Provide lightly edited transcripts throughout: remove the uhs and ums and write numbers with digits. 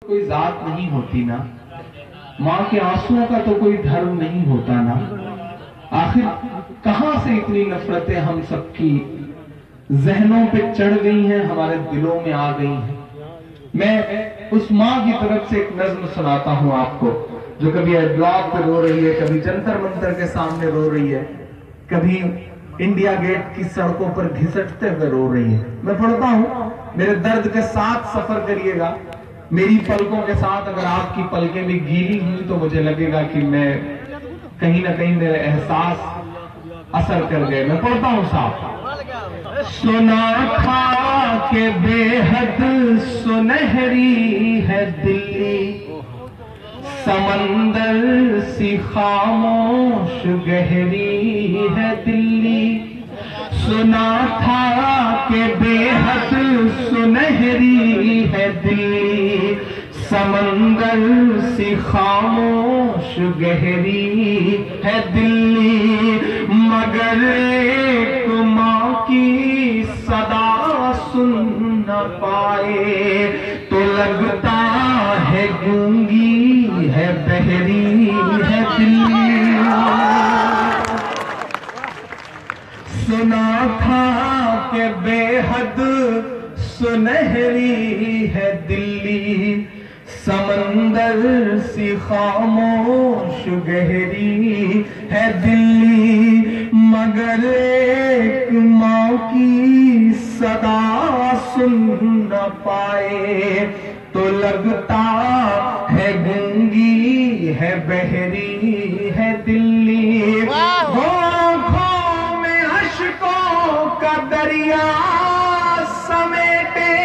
कोई जात नहीं होती ना, माँ के आंसुओं का तो कोई धर्म नहीं होता ना। आखिर कहां से इतनी नफरतें हम सबकी जहनों पे चढ़ गई हैं, हमारे दिलों में आ गई हैं। मैं उस माँ की तरफ से एक नज्म सुनाता हूं आपको, जो कभी ब्लॉक पे रो रही है, कभी जंतर मंतर के सामने रो रही है, कभी इंडिया गेट की सड़कों पर घिसटते हुए रो रही है। मैं पढ़ता हूं, मेरे दर्द के साथ सफर करिएगा। मेरी पलकों के साथ अगर आपकी पलकें भी गीली हुई तो मुझे लगेगा कि मैं कहीं ना कहीं मेरे एहसास असर कर गए। मैं पढ़ता हूं साहब। सुना था के बेहद सुनहरी है दिल्ली, समंदर सी खामोश गहरी है दिल्ली। सुना था के बेहद सुनहरी है दिल्ली, समंदर सी खामोश गहरी है दिल्ली। मगर एक माँ की सदा सुन न पाए तो लगता है गूंगी है, बहरी है दिल्ली। सुना था कि बेहद सुनहरी है दिल्ली, समंदर सी खामोश गहरी है दिल्ली। मगर एक माँ की सदा सुन न पाए तो लगता है गूंगी है, बहरी है दिल्ली। वो आँखों में अश्कों का दरिया समेटे,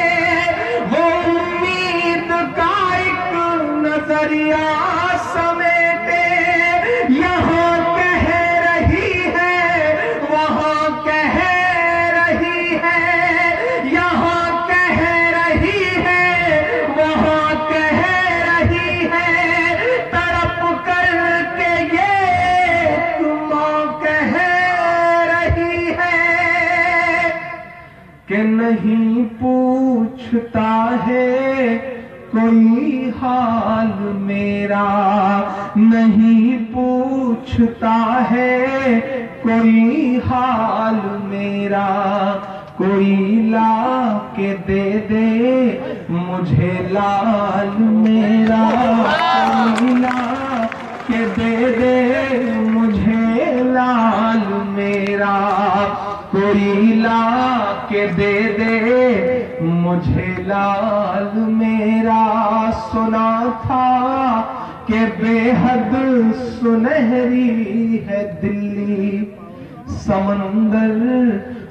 वो उम्मीद का एक नजरिया समेटे। यहाँ कह रही है, वहाँ कह रही है, यहाँ कह रही है, वहाँ कह रही है। तड़प करके ये माँ कह रही है कि नहीं पूछता है कोई हाल मेरा, नहीं पूछता है कोई हाल मेरा। कोई ला के दे दे मुझे लाल मेरा, कोई ला के दे दे मुझे लाल मेरा, कोई ला के दे दे मुझे लाल मेरा। सुना था कि बेहद सुनहरी है दिल्ली, समंदर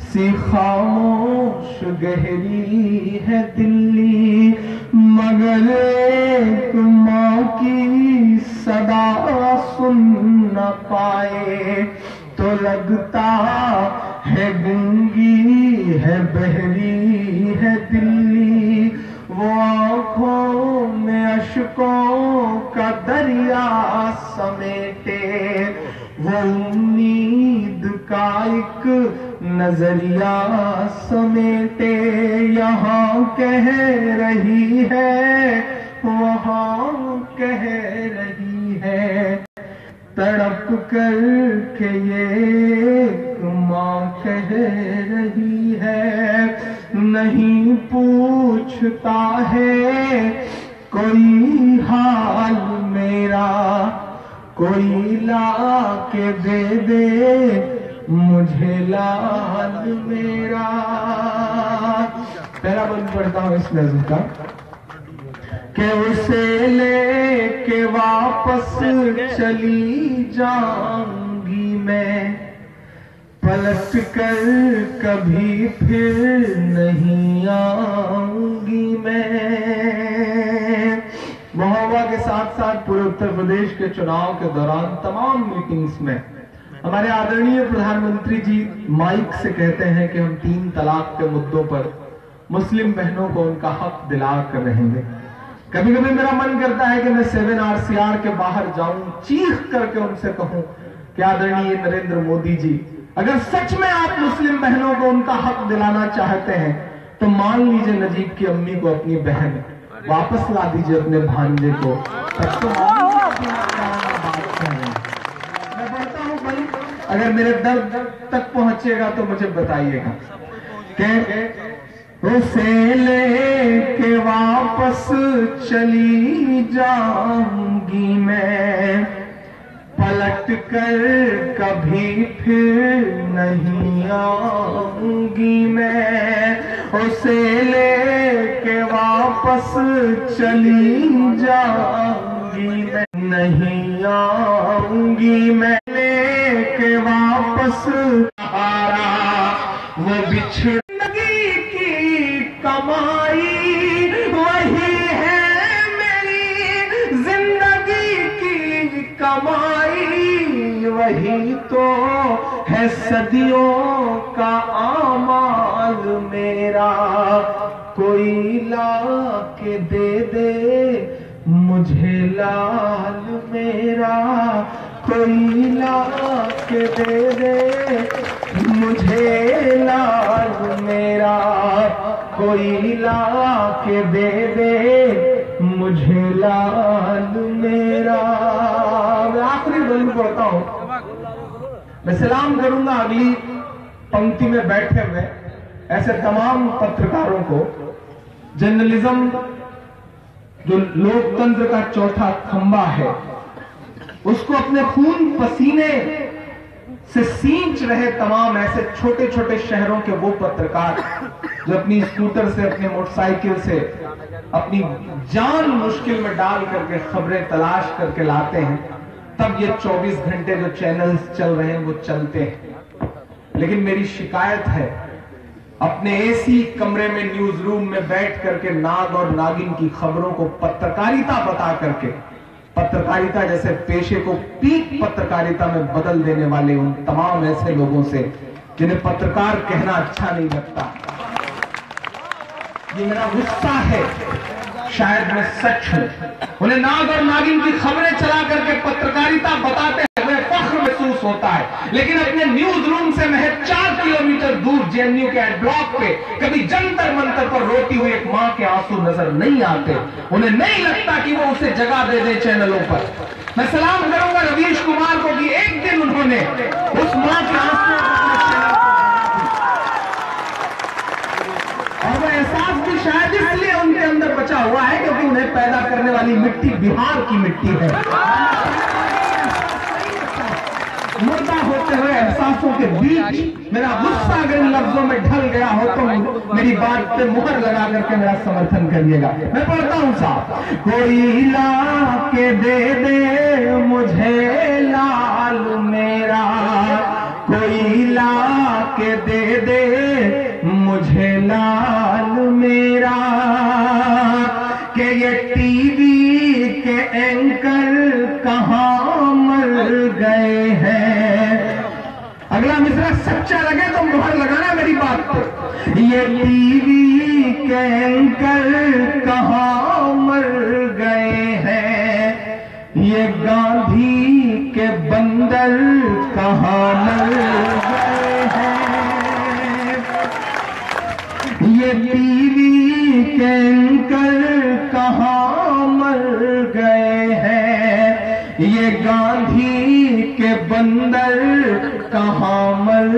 सी खामोश गहरी है दिल्ली। मगर एक माँ की सदा सुन न पाए तो लगता है गूंगी है, बहरी है दिल्ली। वो आँखों में अश्कों का दरिया समेटे, वो उम्मीद का एक नजरिया समेटे। यहाँ कह रही है, वहाँ कह रही है। तड़प कर के ये माँ कह रही है। नहीं पूछता है कोई हाल मेरा, कोई ला के दे दे मुझे लाल मेरा। पहला बंद पढ़ता हूं इस नज़्म का कि उसे लेके वापस चली जाऊंगी मैं, पलट कर कभी फिर नहीं आऊंगी मैं। महोबा के साथ साथ पूरे उत्तर प्रदेश के चुनाव के दौरान तमाम मीटिंग्स में हमारे आदरणीय प्रधानमंत्री जी माइक से कहते हैं कि हम 3 तलाक के मुद्दों पर मुस्लिम बहनों को उनका हक दिला कर रहेंगे। कभी कभी मेरा मन करता है कि मैं 7 RCR के बाहर जाऊं, चीख करके उनसे कहूं कि आदरणीय नरेंद्र मोदी जी, अगर सच में आप मुस्लिम बहनों को उनका हक दिलाना चाहते हैं तो मान लीजिए नजीब की अम्मी को अपनी बहन, वापस ला दीजिए अपने भांजे को, तब तो बात कर रहे हैं। मैं बढ़ता हूँ भाई, अगर मेरे दर्द तक पहुंचेगा तो मुझे बताइएगा कि उसे लेके वापस चली जाऊंगी मैं, पलट कर कभी फिर नहीं आऊंगी मैं। उसे लेके वापस चली जाऊंगी मैं, नहीं आऊंगी मैं। लेके वापस आरा वो बिछड़ कमाई वही है मेरी जिंदगी की कमाई, वही तो है सदियों का आमाल मेरा। कोई ला के दे मुझे लाल मेरा, कोई ला के दे मुझे लाल मेरा, कोई ला के दे मुझे लाल मेरा। मैं आखिरी बंद पढ़ता हूं, मैं सलाम करूंगा अगली पंक्ति में बैठे हुए ऐसे तमाम पत्रकारों को। जर्नलिज्म जो लोकतंत्र का चौथा खंबा है, उसको अपने खून पसीने से सींच रहे तमाम ऐसे छोटे छोटे शहरों के वो पत्रकार जो अपनी स्कूटर से, अपने मोटरसाइकिल से अपनी जान मुश्किल में डाल करके खबरें तलाश करके लाते हैं, तब ये 24 घंटे जो चैनल्स चल रहे हैं वो चलते हैं। लेकिन मेरी शिकायत है, अपने एसी कमरे में न्यूज रूम में बैठ करके नाग और नागिन की खबरों को पत्रकारिता बता करके, पत्रकारिता जैसे पेशे को पीक पत्रकारिता में बदल देने वाले उन तमाम ऐसे लोगों से जिन्हें पत्रकार कहना अच्छा नहीं लगता, ये मेरा गुस्सा है। शायद मैं सच हूं, उन्हें नाग और नागिन की खबरें चला करके पत्रकारिता बताते हुए फख्र महसूस होता है, लेकिन अपने न्यूज रूम से महज 4 किलोमीटर दूर जेएनयू के ब्लॉक पे कभी जंतर मंतर पर रोती हुई एक मां के आंसू नजर नहीं आते। उन्हें नहीं लगता कि वो उसे जगह दे दे चैनलों पर। मैं सलाम करूंगा रवीश कुमार को कि एक दिन उन्होंने उस मां के आंसू और वो एहसास भी शायद इसलिए उनके अंदर बचा हुआ है क्योंकि उन्हें पैदा करने वाली मिट्टी बिहार की मिट्टी है। मुर्दा होते हुए एहसासों के बीच मेरा गुस्सा अगर इन लफ्जों में ढल गया हो तो मेरी बात पे मुहर लगा करके मेरा समर्थन करिएगा। मैं पढ़ता हूं साहब, कोई ला के दे मुझे लाल मेरा, कोई ला के दे मुझे लाल मेरा, कि ये टीवी के एंकर कहां मर गए हैं। अगला मिसरा सच्चा लगे तो मुहर लगाना मेरी बात पर। ये टीवी के एंकर कहां मर गए हैं, ये गांधी के बंदर कहां मर गए हैं, ये टीवी के एंकर कहां मर गए हैं, ये गांधी के बंदर कहां मर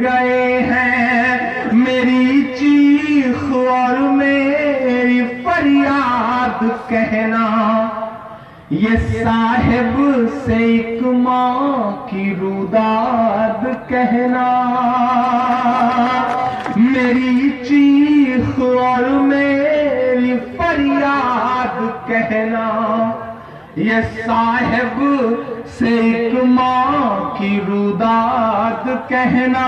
गए हैं। मेरी चीख और मेरी फरियाद कहना, ये साहिब से एक मां की रुदाद कहना। मेरी चीख और मेरी फरियाद कहना, ये साहिब से एक मां की रुदाद कहना।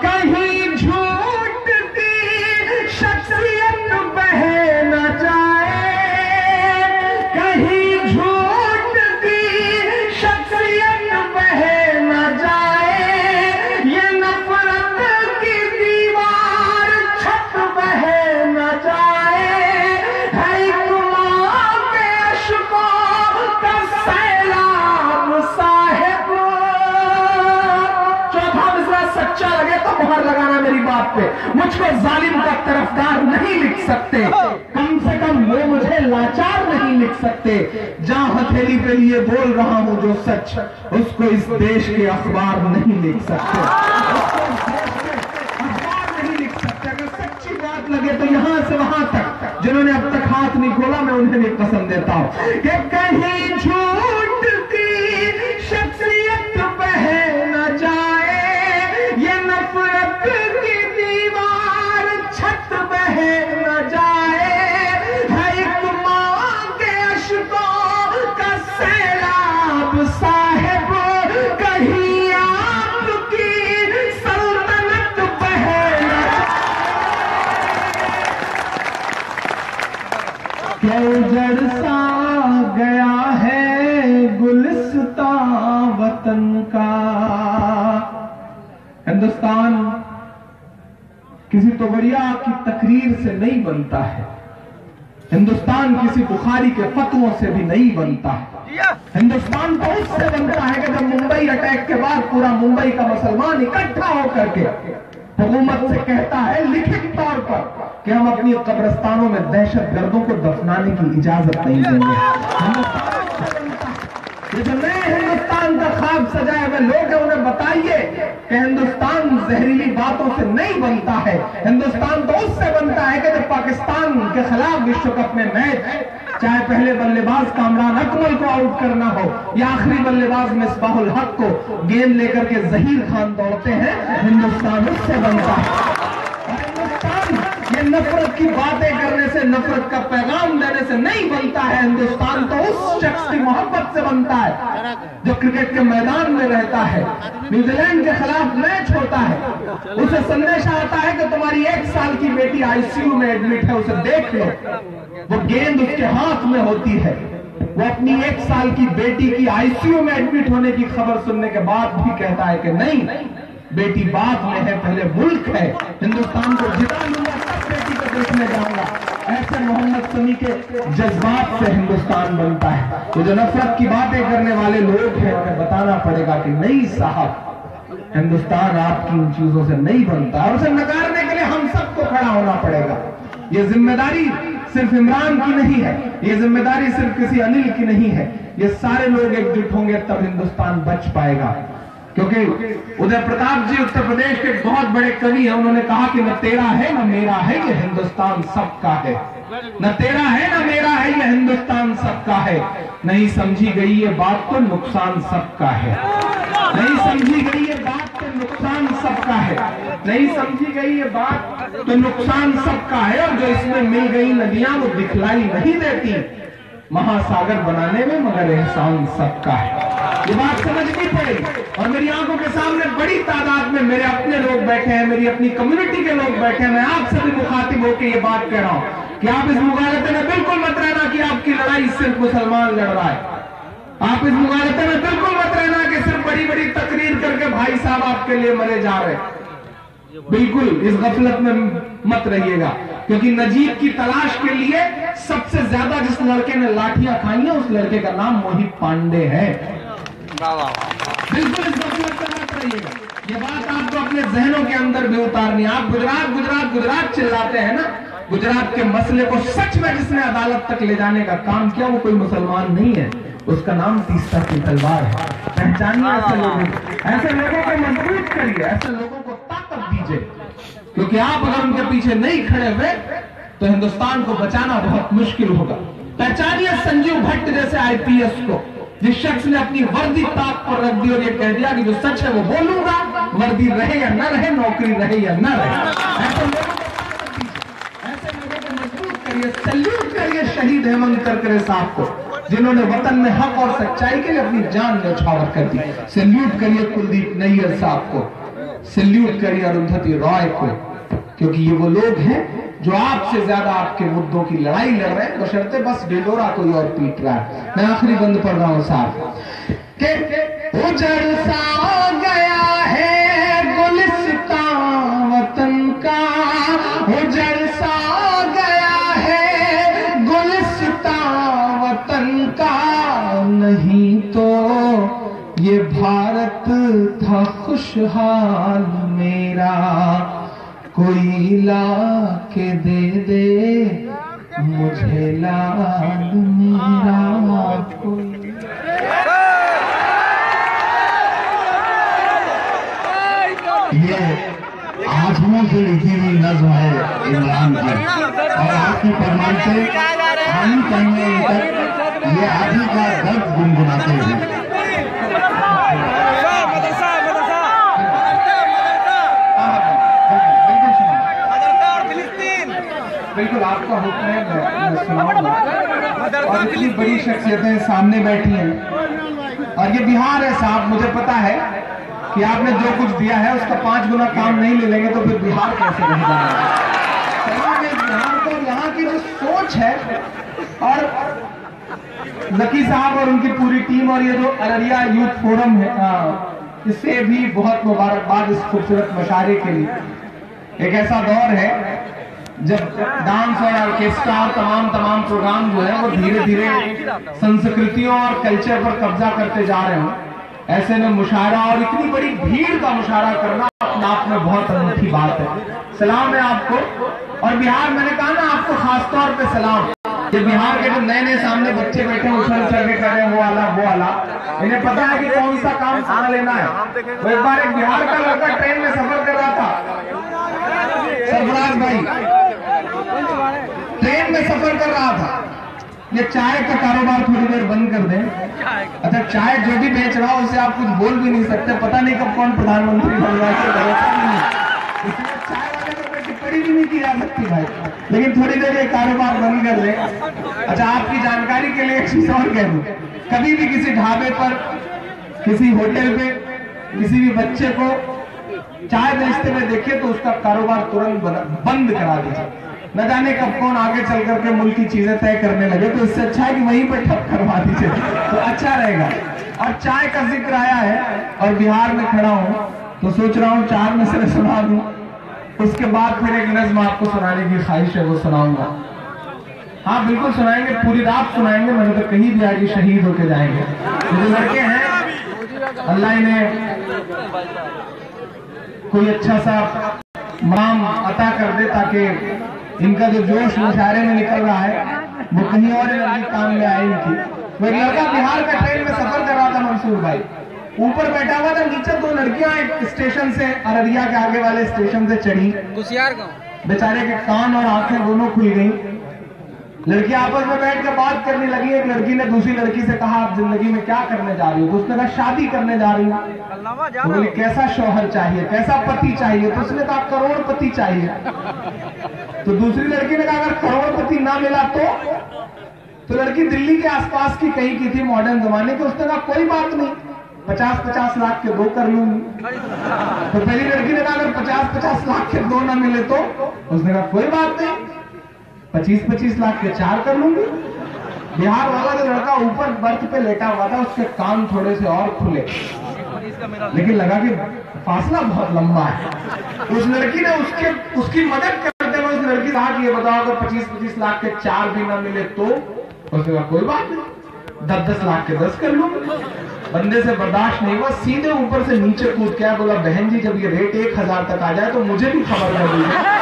कहीं झूठ की शख्सियत बह न जाए, कहीं झूठ की शख्सियत बह न जाए, ये नफरत की दीवार छत बह न जाए। है एक मां के अश्कों का सैलाब साहिब। चौथा मिसरा सच्चा लगे तो मुहर लगाना मेरी बात पे। मुझको जालिम का तरफदार नहीं लिख सकते, कम से कम वो मुझे लाचार नहीं लिख सकते। जहां हथेली पे लिए बोल रहा हूं जो सच, उसको इस देश के अखबार नहीं लिख सकते, उसको इस देश के अखबार नहीं लिख सकते। अगर सच्ची बात लगे तो यहां से वहां तक जिन्होंने अब तक हाथ नहीं खोला, मैं उन्हें भी पसंद देता हूं कि कहीं झूठ की शख्सियत बह न जाए, ये नफरत की दीवार छत बह न जाए, है एक मां के अश्कों का सैलाब साहिब, कहीं आपकी सल्तनत बह न क्या उजड़ सा गया है गुलिस्तां वतन का। हिंदुस्तान किसी तोबड़िया की तकरीर से नहीं बनता है, हिंदुस्तान किसी बुखारी के फतवों से भी नहीं बनता है। हिंदुस्तान तो उससे बनता है कि जब मुंबई अटैक के बाद पूरा मुंबई का मुसलमान इकट्ठा होकर के हुकूमत से कहता है लिखित तौर पर कि हम अपनी कब्रिस्तानों में दहशतगर्दों को दफनाने की इजाजत नहीं देंगे। ये जो नए हिंदुस्तान का ख्वाब सजाए हुए लोग हैं, उन्हें बताइए कि हिंदुस्तान जहरीली बातों से नहीं बनता है। हिंदुस्तान तो उससे बनता है कि जब पाकिस्तान के खिलाफ विश्व कप में मैच, चाहे पहले बल्लेबाज कामरान अकमल को आउट करना हो या आखिरी बल्लेबाज मिसबाहुल हक को गेंद लेकर के जहीर खान दौड़ते हैं, हिंदुस्तान उससे बनता है। और हिंदुस्तान ये नफरत की बातें करने से, नफरत का पैगाम देने से नहीं बनता है। हिंदुस्तान तो उस शख्स की मोहब्बत से बनता है जो क्रिकेट के मैदान में रहता है, न्यूजीलैंड के खिलाफ मैच होता है, उसे संदेश आता है कि तुम्हारी 1 साल की बेटी आईसीयू में एडमिट है, उसे देख लो। वो गेंद उसके हाथ में होती है, वो अपनी 1 साल की बेटी की आईसीयू में एडमिट होने की खबर सुनने के बाद भी कहता है कि नहीं, बेटी बाद में है, पहले मुल्क है, हिंदुस्तान को जिता लूंगा तब बेटी को देखने जाऊंगा। ऐसे मोहम्मद समी के जज्बात से हिंदुस्तान बनता है। तो जो नफरत की बातें करने वाले लोग हैं, उन्हें बताना पड़ेगा कि नहीं साहब, हिंदुस्तान आपकी उन चीजों से नहीं बनता, और उसे नकारने के लिए हम सबको खड़ा होना पड़ेगा। ये जिम्मेदारी सिर्फ इमरान की नहीं है, ये जिम्मेदारी सिर्फ किसी अनिल की नहीं है, ये सारे लोग एकजुट होंगे तब हिंदुस्तान बच पाएगा। क्योंकि उदय प्रताप जी उत्तर प्रदेश के बहुत बड़े कवि हैं, उन्होंने कहा कि न तेरा है न मेरा है, ये हिंदुस्तान सबका है। न तेरा है न मेरा है, ये हिंदुस्तान सबका है। नहीं समझी गई ये बात तो नुकसान सबका है, नहीं समझी गई ये बात तो नुकसान सबका है, नहीं समझी गई ये बात तो नुकसान सबका है। और जो इसमें मिल गई नदियां वो दिखलाई नहीं देती महासागर बनाने में, मगर एहसान सबका है। ये बात समझनी पड़ेगी। और मेरी आंखों के सामने बड़ी तादाद में मेरे अपने लोग बैठे हैं, मेरी अपनी कम्युनिटी के लोग बैठे हैं। मैं आपसे भी मुखातिब होकर ये बात कह रहा हूं कि आप इस मुगालते में बिल्कुल मत रहना कि आपकी लड़ाई सिर्फ मुसलमान लड़ रहा है। आप इस मुगालते में बिल्कुल मत रहना कि सिर्फ बड़ी बड़ी तकरीर करके भाई साहब आपके लिए मरे जा रहे हैं। बिल्कुल इस गफलत में मत रहिएगा, क्योंकि नजीब की तलाश के लिए सबसे ज्यादा जिस लड़के ने लाठियां खाई हैं, उस लड़के का नाम मोहित पांडे है। बिल्कुल इस गफलत में मत रहिएगा। ये बात आपको अपने जहनों के अंदर भी उतारनी है। आप गुजरात गुजरात गुजरात चिल्लाते हैं ना, गुजरात के मसले को सच में जिसने अदालत तक ले जाने का काम किया वो कोई मुसलमान नहीं है, उसका नाम तीस्ता की तलवार है। पहचानिए ऐसे लोगों को मजबूत करिए, ऐसे लोगों को ताकत दीजिए, क्योंकि आप अगर उनके पीछे नहीं खड़े हुए तो हिंदुस्तान को बचाना बहुत मुश्किल होगा। पहचानिए संजीव भट्ट जैसे आईपीएस को, जिस शख्स ने अपनी वर्दी ताक पर रख दी और ये कह दिया कि जो सच है वो बोलूंगा, वर्दी रहे या न रहे, नौकरी रहे या न रहे। ऐसे लोगों को ताकत दीजिए, ऐसे लोगों को मजबूत करिए। सैल्यूट करिए शहीद हेमंत करकरे साहब को, जिन्होंने वतन में हक और सच्चाई के लिए अपनी जान न्यौछावर कर दी। सैल्यूट करिए कुलदीप नैयर साहब को, सैल्यूट करिए अरुंधति रॉय को, क्योंकि ये वो लोग हैं जो आपसे ज्यादा आपके मुद्दों की लड़ाई लड़ रहे हैं, बशर्ते बस ढिंढोरा कोई और पीट रहा है। मैं आखिरी बंद पढ़ रहा हूं साहब कि उजड़ सा गया है गुलिस्तां वतन का, उजड़ सा गया है गुलिस्तां वतन का, नहीं तो ये भारत था खुशहाल मेरा, कोई ला के दे दे मुझे लाल मेरा कोई। ये आंसुओं से लिखी हुई नज्म है इमरान की, और आपकी फरमान से हम कहेंगे ये आदि का दर्द गुनगुनाते हैं। बिल्कुल आपका हुक्म है, मैं सुनाऊंगा। और इतनी बड़ी शख्सियतें सामने बैठी हैं, और ये बिहार है साहब, मुझे पता है कि आपने जो कुछ दिया है उसका 5 गुना काम नहीं ले लेंगे तो फिर बिहार कैसे रह जाएगा। बिहार को यहाँ की जो सोच है, और जकी साहब और उनकी पूरी टीम और ये जो अररिया यूथ फोरम है, इससे भी बहुत मुबारकबाद इस खूबसूरत मशारे के लिए। एक ऐसा दौर है जब डांस और ऑर्केस्ट्रा और तमाम प्रोग्राम जो है वो धीरे धीरे संस्कृतियों और कल्चर पर कब्जा करते जा रहे हो। ऐसे में मुशायरा और इतनी बड़ी भीड़ का मुशायरा करना अपने आप में बहुत अनूठी बात है। सलाम है आपको। और बिहार, मैंने कहा ना आपको खास तौर पे सलाम। ये बिहार के जो नए सामने बच्चे बैठे उछल उछल के कर रहे हैं वो वाला, इन्हें पता है कि कौन सा काम समझ लेना है। तो एक बार एक बिहार का लड़का ट्रेन में सफर कर रहा था, सरफराज भाई ट्रेन में सफर कर रहा था। ये चाय का कारोबार थोड़ी देर बंद कर दें। अच्छा, चाय जो भी बेच रहा हो उससे आप कुछ बोल भी नहीं सकते, पता नहीं कब कौन प्रधानमंत्री बन रहा है, इसलिए चाय वाले पर टिप्पणी भी नहीं की जा सकती भाई, लेकिन थोड़ी देर ये कारोबार बंद कर दे। अच्छा, आपकी जानकारी के लिए एक चीज और कह दूं, कभी भी किसी ढाबे पर, किसी होटल पे किसी भी बच्चे को चाय बेचते हुए देखिए तो उसका कारोबार तुरंत बंद करा दीजिए। न जाने कब कौन आगे चल करके मुल्क की चीजें तय करने लगे, तो इससे अच्छा है कि वहीं पर ठप करवा दीजिए तो अच्छा रहेगा। और चाय का जिक्र आया है और बिहार में खड़ा हूं तो सोच रहा हूं 4 मिसरे सुना दूं, उसके बाद फिर एक नज्म आपको सुनाने की ख्वाहिश है, वो सुनाऊंगा। हाँ बिल्कुल सुनाएंगे, पूरी रात सुनाएंगे, मैंने तो कहीं भी आज शहीद होके जाएंगे। जो लड़के हैं अल्लाह इन्हें कोई अच्छा सा माम अता कर दे ताकि इनका जो जोश मुशायरे में निकल रहा है वो कहीं और एनर्जी काम में आए इनकी। वो एक लड़का बिहार का ट्रेन में सफर कर रहा था, मंसूर भाई ऊपर बैठा हुआ था, नीचे 2 लड़कियां एक स्टेशन से, अररिया के आगे वाले स्टेशन से चढ़ी। बेचारे के कान और आंखें दोनों खुल गई। लड़कियां आपस में बैठ कर बात करने लगी। एक लड़की ने दूसरी लड़की से कहा, आप जिंदगी में क्या करने जा रही हो? तो उसने कहा शादी करने जा रही हूँ। तो बोली कैसा शौहर चाहिए, कैसा पति चाहिए? तो उसने कहा करोड़पति चाहिए। तो दूसरी लड़की ने कहा अगर करोड़पति ना मिला तो लड़की दिल्ली के आसपास की कहीं की थी मॉडर्न जमाने की। उसने कहा कोई बात नहीं, 50-50 लाख के 2 कर लूंगी। तो पहली लड़की ने कहा अगर 50-50 लाख के 2 ना मिले तो? उसने कहा कोई बात नहीं, 25-25 लाख के 4 कर लूंगी। बिहार वाला जो लड़का ऊपर बर्थ पे लेटा हुआ था उसके कान थोड़े से और खुले, लेकिन लगा कि फासला बहुत लंबा है। उस लड़की ने उसकी मदद करते हुए उस लड़की कहा कि ये बताओ अगर 25-25 लाख के 4 भी ना मिले तो? उसने कहा कोई बात नहीं, 10-10 लाख के 10 कर लूंगा। बंदे से बर्दाश्त नहीं हुआ, सीधे ऊपर से नीचे कूद के बोला बहन जी जब ये रेट 1000 तक आ जाए तो मुझे भी खबर कर दीजिए।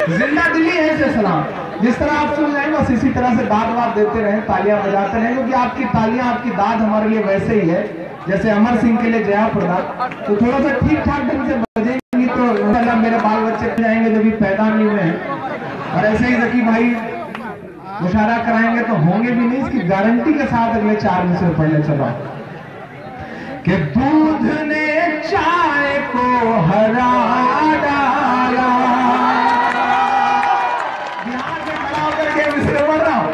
जिंदा दिल्ली है इसे सलाम। जिस तरह आप सुन रहे हैं बस इसी तरह से दाद वाद देते रहे, तालियां बजाते रहे, क्योंकि आपकी तालियां, आपकी दाद हमारे लिए वैसे ही है जैसे अमर सिंह के लिए जया प्रदा। तो थोड़ा सा ठीक ठाक ढंग से बजेंगी तो इंशाल्लाह मेरे बाल बच्चे जाएंगे जो भी पैदा नहीं हुए हैं। और ऐसे ही जकी भाई मुशायरा कराएंगे तो होंगे भी नहीं, इसकी गारंटी के साथ अगले 4 में से पढ़ने चलो कि दूध ने चाय को हरा डाला। बिहार से खड़ा होकर के मिसरे पढ़ रहा हूं,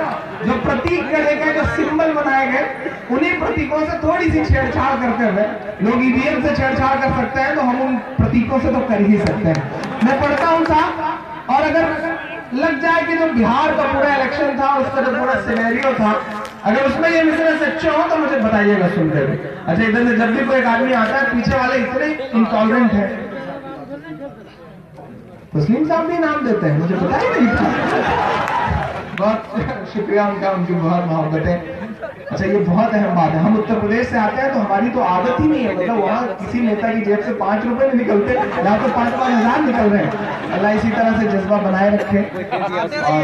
जो प्रतीक करे गए, जो सिंबल बनाए गए, उन्हीं प्रतीकों से थोड़ी सी छेड़छाड़ करते हुए लोग ईवीएम से छेड़छाड़ कर सकते हैं, तो हम उन प्रतीकों से तो कर ही सकते हैं। मैं पढ़ता हूं साहब, और अगर लग जाए कि जो बिहार का पूरा इलेक्शन था, उसका जो पूरा सिनेरियो था, अगर उसमें ये मिसरे सच्चे हो तो मुझे बताइएगा सुनकर भी। अच्छा, इधर से जब भी कोई एक आदमी आता है, पीछे वाले इतने इंटॉलरेंट है, तस्लीम साहब भी नाम देते हैं, मुझे पता ही नहीं था। बहुत शुक्रिया उनका, उनकी बहुत मोहब्बत है। अच्छा, ये बहुत अहम बात है। हम उत्तर प्रदेश से आते हैं तो हमारी तो आदत ही नहीं है, मतलब वहाँ किसी नेता की जेब से 5 रुपए नहीं निकलते, यहाँ तो 5-5 हजार निकल रहे हैं। अल्लाह इसी तरह से जज्बा बनाए रखे और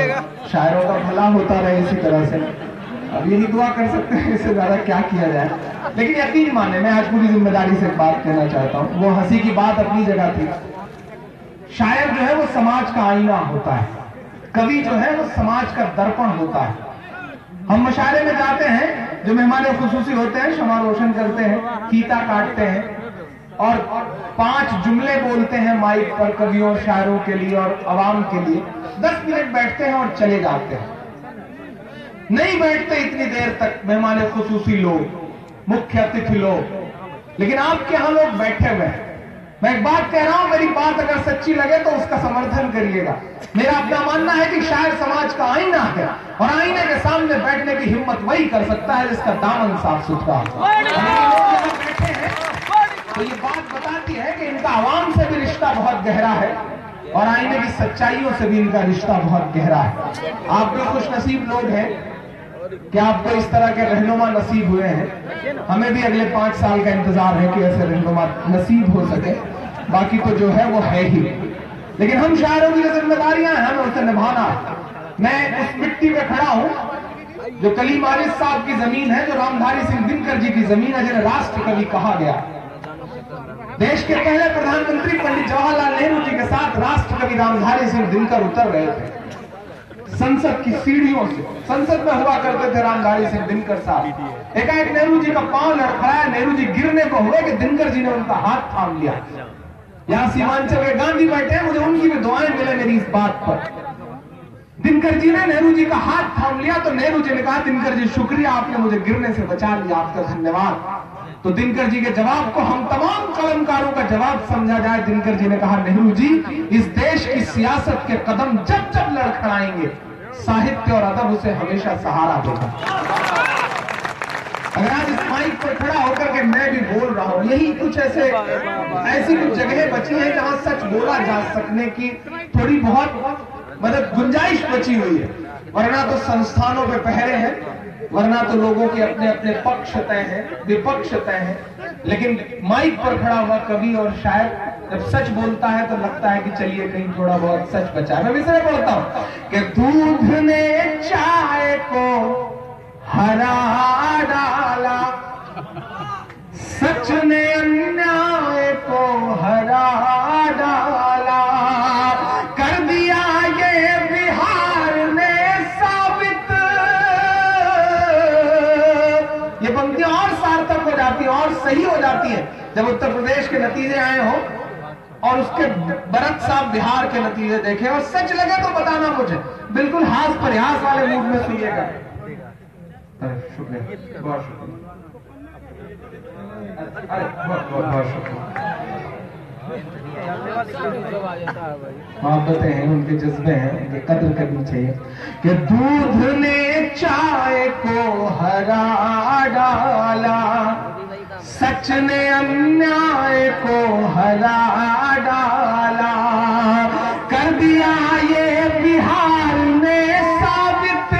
शायरों का भला होता रहे इसी तरह से। अब यही दुआ कर सकते हैं, इससे ज्यादा क्या किया जाए। लेकिन यकीन माने, मैं आज पूरी जिम्मेदारी से बात कहना चाहता हूँ, वो हंसी की बात अपनी जगह थी। शायर जो है वो समाज का आईना होता है, कवि जो है वो समाज का दर्पण होता है। हम मशारे में जाते हैं, जो मेहमान खुसूसी होते हैं, शमा रोशन करते हैं, फीता काटते हैं और 5 जुमले बोलते हैं माइक पर कवियों शायरों के लिए और अवाम के लिए। 10 मिनट बैठते हैं और चले जाते हैं। नहीं बैठते इतनी देर तक मेहमान खुसूसी लोग, मुख्य अतिथि लोग, लेकिन आपके यहां लोग बैठे हुए हैं। मैं एक बात कह रहा हूं, मेरी बात अगर सच्ची लगे तो उसका समर्थन करिएगा। मेरा अपना मानना है कि शायर समाज का आईना है और आईने के सामने बैठने की हिम्मत वही कर सकता है जिसका दामन साफ सुथरा हो। बैठे हैं तो ये बात बताती है कि इनका आवाम से भी रिश्ता बहुत गहरा है और आईने की सच्चाइयों से भी इनका रिश्ता बहुत गहरा है। आप भी खुश नसीब लोग हैं कि आपको इस तरह के रहनुमा नसीब हुए हैं। हमें भी अगले 5 साल का इंतजार है कि ऐसे रहनुमा नसीब हो सके, बाकी तो जो है वो है ही। लेकिन हम शायरों की जो जिम्मेदारियां हैं हमें उसे निभाना है। मैं उस मिट्टी पे खड़ा हूं जो कलीम आरिफ साहब की जमीन है, जो रामधारी सिंह दिनकर जी की जमीन है, जिन्हें राष्ट्र कवि कहा गया। देश के पहले प्रधानमंत्री पंडित जवाहरलाल नेहरू जी के साथ राष्ट्र कवि रामधारी सिंह दिनकर उतर रहे थे संसद की सीढ़ियों से। संसद में हुआ करते थे रामधारी सिंह दिनकर साहब। एकाएक नेहरू जी का पांव लड़खड़ाया, नेहरू जी गिरने को हुए कि दिनकर जी ने उनका हाथ थाम लिया। यहाँ सीमांचल के गांधी बैठे हैं, मुझे उनकी भी दुआएं मिले मेरी इस बात पर। दिनकर जी ने नेहरू जी का हाथ थाम लिया तो नेहरू जी ने कहा, दिनकर जी शुक्रिया, आपने मुझे गिरने से बचा लिया, आपका धन्यवाद। तो दिनकर जी के जवाब को हम तमाम कलमकारों का जवाब समझा जाए। दिनकर जी ने कहा, नेहरू जी, इस देश की सियासत के कदम जब जब लड़खड़ाएंगे, साहित्य और अदब उसे हमेशा सहारा देगा। अगर आज इस माइक पर खड़ा होकर के मैं भी बोल रहा हूं, यही कुछ ऐसी कुछ जगह बची है जहां सच बोला जा सकने की थोड़ी बहुत मतलब गुंजाइश बची हुई है, वरना तो संस्थानों पे पहरे हैं, वरना तो लोगों के अपने अपने पक्ष तय हैं, विपक्ष तय हैं। लेकिन माइक पर खड़ा हुआ कवि और शायर जब सच बोलता है तो लगता है कि चलिए कहीं थोड़ा बहुत सच बचा है। मैं इसलिए बोलता हूं कि दूध ने चाय को हरा डाला, सच ने अन्याय को हरा डाला, कर दिया ये बिहार ने साबित। ये पंक्तियां और सार्थक हो जाती है और सही हो जाती है जब उत्तर प्रदेश के नतीजे आए हो और उसके भरत साहब बिहार के नतीजे देखे और सच लगे तो बताना मुझे, बिल्कुल हास प्रयास वाले मूड में सुनिएगा। शुक्रिया, बहुत शुक्रिया, अरे बहुत शुक्रिया। मोहब्बतें हैं, उनके जज्बे हैं, उनकी कदर करनी चाहिए। कि दूध ने चाय को हरा डाला, सच ने अन्याय को हरा डाला, कर दिया ये बिहार ने साबित।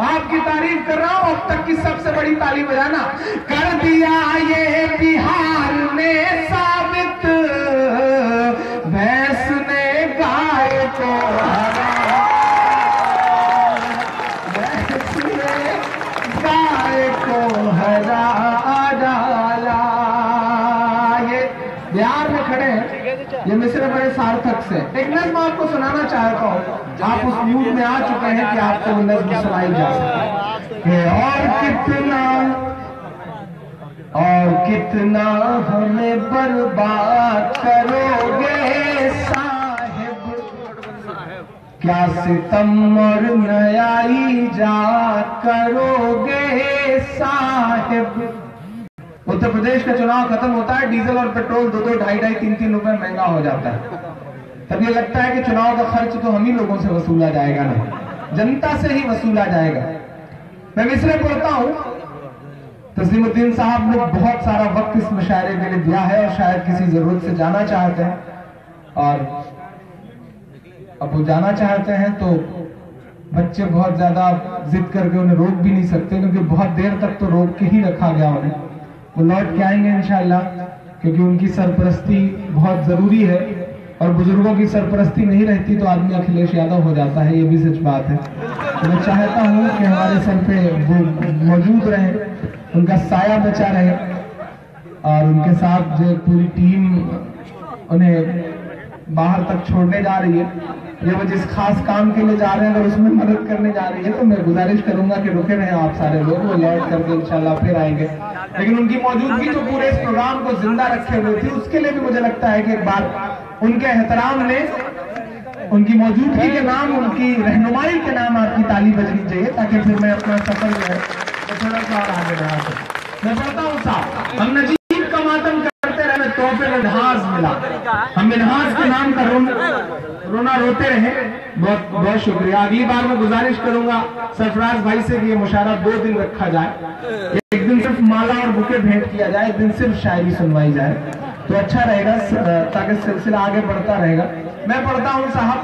आपकी तारीफ कर रहा हूं, अब तक की सबसे बड़ी ताली बजाना। कर दिया ये बिहार ने साबित, भैंस ने गाय को हरा, भैंस ने गाय को हरा डाला। ये बिहार में खड़े हैं, ये मिसरे बड़े सार्थक से एक नज्म आपको सुनाना चाहता हूँ। आप उस मूड में आ चुके हैं कि आपको वो नज्म सुनाई जा सके। और कितना हमें बर्बाद करोगे साहिब, क्या सितम और नया ईजाद करोगे साहिब। उत्तर प्रदेश का चुनाव खत्म होता है, डीजल और पेट्रोल 2-2, 2.5-2.5, 3-3 रुपए महंगा हो जाता है। तब ये लगता है कि चुनाव का खर्च तो हम ही लोगों से वसूला जाएगा, नहीं जनता से ही वसूला जाएगा। मैं इसलिए बोलता हूं, तस्लीमुद्दीन साहब ने बहुत सारा वक्त इस मुशायरे के लिए दिया है और शायद किसी जरूरत से जाना चाहते हैं, और अब वो जाना चाहते हैं तो बच्चे बहुत ज्यादा जिद करके उन्हें रोक भी नहीं सकते, क्योंकि बहुत देर तक तो रोक के ही रखा गया उन्हें। वो लौट के आएंगे इंशाअल्लाह, क्योंकि उनकी सरपरस्ती बहुत जरूरी है, और बुजुर्गों की सरपरस्ती नहीं रहती तो आदमी अखिलेश यादव हो जाता है, ये भी सच बात है। तो मैं चाहता हूँ कि हमारे सर पे वो मौजूद रहे, उनका साया बचा रहे, और उनके साथ जो पूरी टीम उन्हें बाहर तक छोड़ने जा रही है, ये वो जिस खास काम के लिए जा रहे हैं, अगर उसमें मदद करने जा रही है तो मैं गुजारिश करूंगा कि रुके रहें आप सारे लोग, वो लौट करके इंशाल्लाह फिर आएंगे। लेकिन उनकी मौजूदगी जो पूरे इस प्रोग्राम को जिंदा रखे हुए थी, उसके लिए भी मुझे लगता है कि एक बार उनके एहतराम में, उनकी मौजूदगी के नाम, उनकी रहनुमाई के नाम आपकी ताली बजनी चाहिए, ताकि फिर मैं अपना सफर जो है तो थोड़ा सा और आगे बढ़ा सकूं। मैं पढ़ता हूँ साहब, हम नजीब का मातम करते रहे, तोहफे में मिन्हाज मिला, हम मिन्हाज के नाम का रोना रोते रहे। बहुत बहुत शुक्रिया। अगली बार मैं गुजारिश करूंगा सरफराज भाई से कि ये मुशायरा 2 दिन रखा जाए, एक दिन सिर्फ माला और बुके भेंट किया जाए, एक दिन सिर्फ शायरी सुनवाई जाए, तो अच्छा रहेगा, ताकि सिलसिला आगे बढ़ता रहेगा। मैं पढ़ता हूँ साहब,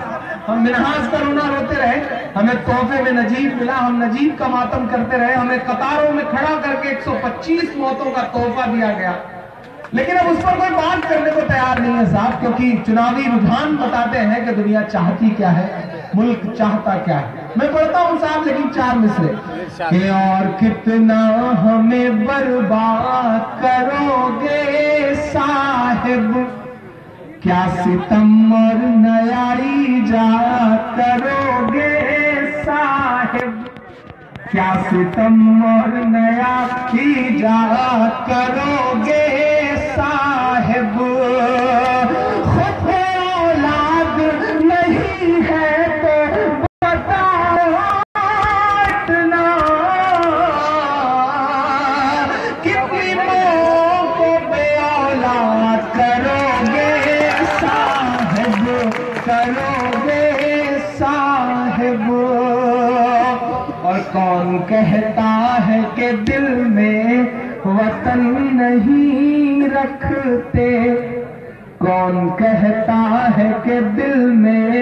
हम मिन्हाज का रोना रोते रहे, हमें तोहफे में नजीब मिला, हम नजीब का मातम करते रहे, हमें कतारों में खड़ा करके 125 मौतों का तोहफा दिया गया, लेकिन अब उस पर कोई बात करने को तैयार नहीं है साहब, क्योंकि चुनावी रुझान बताते हैं कि दुनिया चाहती क्या है, मुल्क चाहता क्या है। मैं पढ़ता हूँ साहब, लेकिन 4 मिसरे कि और कितना हमें बर्बाद करोगे साहिब, क्या सितम और नयाई जा करोगे साहिब, क्या सितम और नया की जा करोगे साहिब, खुद औलाद नहीं है तो बताओ इतना, कितनी माँ को बे औलाद करोगे साहिब, करोगे साहिब। और कौन कहता है कि दिल में वतन नहीं रखते, कौन कहता है कि दिल में